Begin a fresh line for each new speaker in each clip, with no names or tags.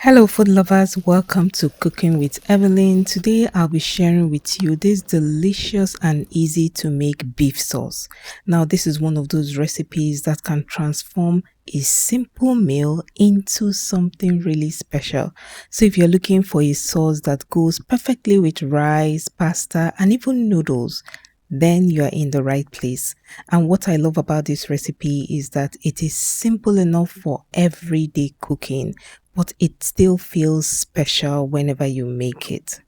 Hello, food lovers. Welcome to Cooking with Evelyn. Today, I'll be sharing with you this delicious and easy to make beef sauce. Now, this is one of those recipes that can transform a simple meal into something really special. So, if you're looking for a sauce that goes perfectly with rice, pasta, and even noodles, then you are in the right place. And what I love about this recipe is that it is simple enough for everyday cooking, but it still feels special whenever you make it.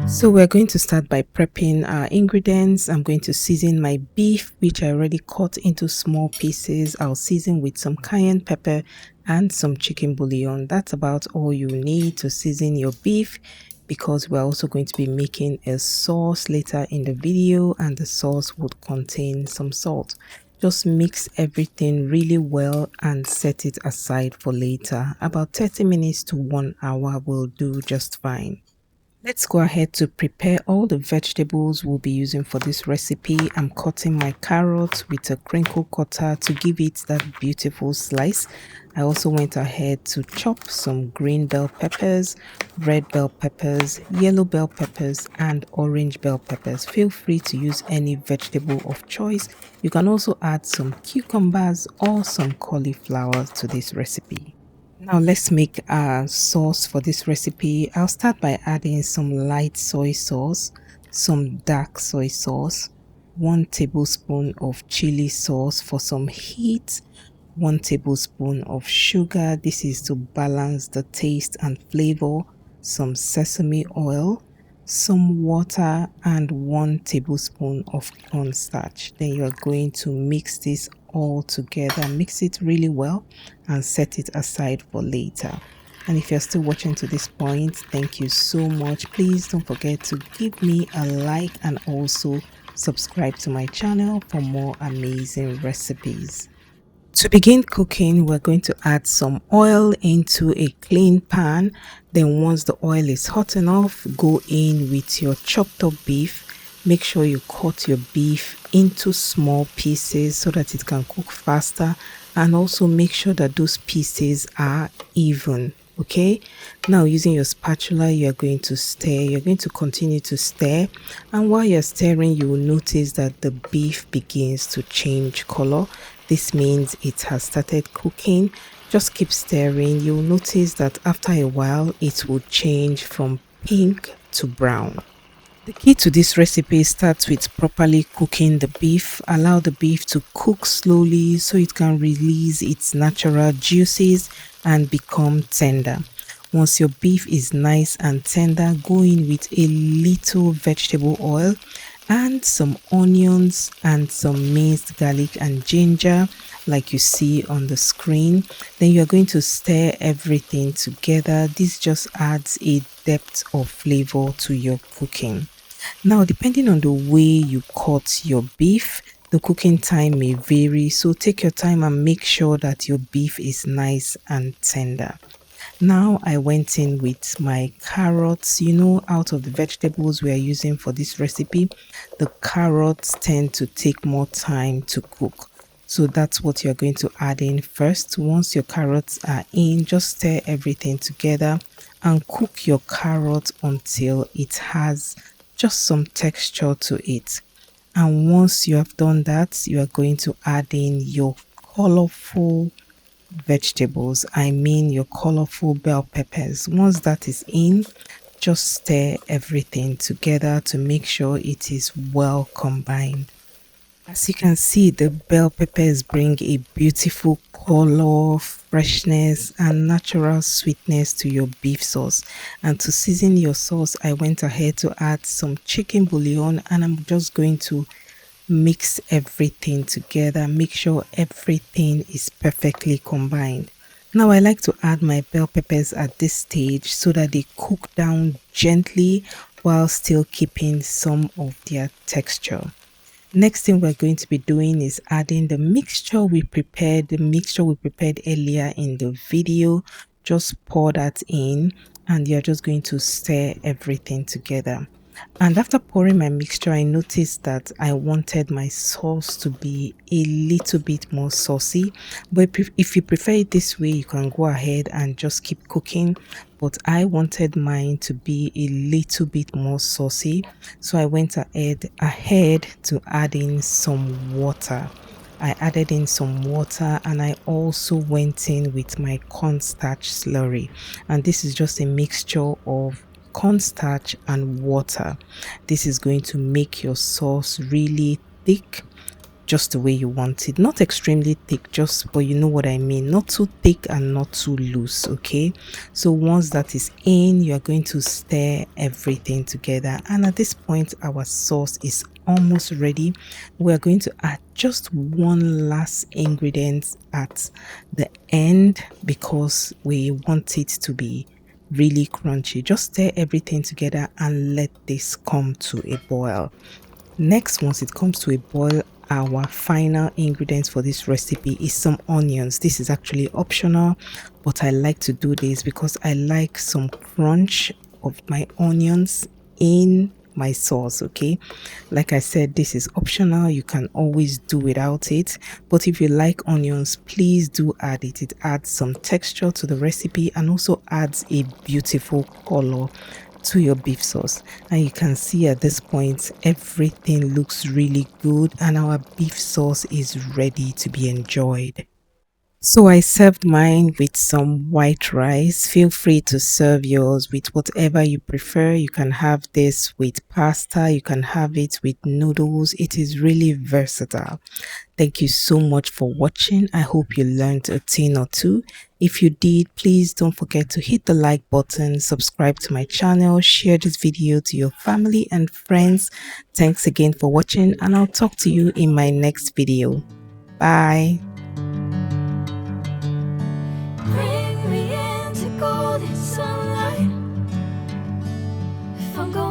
So we're going to start by prepping our ingredients. I'm going to season my beef, which I already cut into small pieces. I'll season with some cayenne pepper and some chicken bouillon. That's about all you need to season your beef, because we're also going to be making a sauce later in the video, and the sauce would contain some salt. Just mix everything really well and set it aside for later. About 30 minutes to 1 hour will do just fine. Let's go ahead to prepare all the vegetables we'll be using for this recipe. I'm cutting my carrots with a crinkle cutter to give it that beautiful slice. I also went ahead to chop some green bell peppers, red bell peppers, yellow bell peppers, and orange bell peppers. Feel free to use any vegetable of choice. You can also add some cucumbers or some cauliflower to this recipe. Now let's make a sauce for this recipe. I'll start by adding some light soy sauce, some dark soy sauce, 1 tablespoon of chili sauce for some heat, 1 tablespoon of sugar. This is to balance the taste and flavor, some sesame oil, some water, and 1 tablespoon of cornstarch. Then you are going to mix this all together. Mix it really well and set it aside for later. And if you're still watching to this point, thank you so much. Please don't forget to give me a like and also subscribe to my channel for more amazing recipes. To begin cooking, we're going to add some oil into a clean pan. Then once the oil is hot enough, go in with your chopped up beef. Make sure you cut your beef into small pieces so that it can cook faster, and also make sure that those pieces are even. Okay, now using your spatula, you're going to stir. You're going to continue to stir, and while you're stirring, you will notice that the beef begins to change color. This means it has started cooking. Just keep stirring. You'll notice that after a while it will change from pink to brown. The key to this recipe starts with properly cooking the beef. Allow the beef to cook slowly so it can release its natural juices and become tender. Once your beef is nice and tender, go in with a little vegetable oil and some onions and some minced garlic and ginger, like you see on the screen. Then you're going to stir everything together. This just adds a depth of flavor to your cooking. Now, depending on the way you cut your beef, the cooking time may vary, so take your time and make sure that your beef is nice and tender. Now I went in with my carrots. Out of the vegetables we are using for this recipe, the carrots tend to take more time to cook. So that's what you're going to add in first. Once your carrots are in, just stir everything together and cook your carrot until it has just some texture to it. And once you have done that, you are going to add in your colorful vegetables. I mean your colorful bell peppers. Once that is in, just stir everything together to make sure it is well combined. As you can see, the bell peppers bring a beautiful color, freshness, and natural sweetness to your beef sauce. And to season your sauce, I went ahead to add some chicken bouillon, and I'm just going to mix everything together. Make sure everything is perfectly combined. Now I like to add my bell peppers at this stage so that they cook down gently while still keeping some of their texture. Next thing we're going to be doing is adding the mixture we prepared earlier in the video. Just pour that in and you're just going to stir everything together. And after pouring my mixture, I noticed that I wanted my sauce to be a little bit more saucy. But if you prefer it this way, you can go ahead and just keep cooking. But I wanted mine to be a little bit more saucy. So I went ahead to add in some water. I added in some water and I also went in with my cornstarch slurry. And this is just a mixture of cornstarch and water. This is going to make your sauce really thick, just the way you want it. Not extremely thick, just, but you know what I mean. Not too thick and not too loose, okay? So once that is in, you are going to stir everything together. And at this point, our sauce is almost ready. We're going to add just one last ingredient at the end because we want it to be really crunchy. Just stir everything together and let this come to a boil. Next, once it comes to a boil, our final ingredients for this recipe is some onions. This is actually optional, but I like to do this because I like some crunch of my onions in my sauce. Okay, like I said, this is optional. You can always do without it, but if you like onions, please do add it. It adds some texture to the recipe and also adds a beautiful color to your beef sauce. And you can see at this point everything looks really good and our beef sauce is ready to be enjoyed. So I served mine with some white rice. Feel free to serve yours with whatever you prefer. You can have this with pasta, you can have it with noodles. It is really versatile. Thank you so much for watching. I hope you learned a thing or two. If you did, please don't forget to hit the like button, subscribe to my channel, share this video to your family and friends. Thanks again for watching and I'll talk to you in my next video. Bye.
Bring me into golden sunlight. If I'm going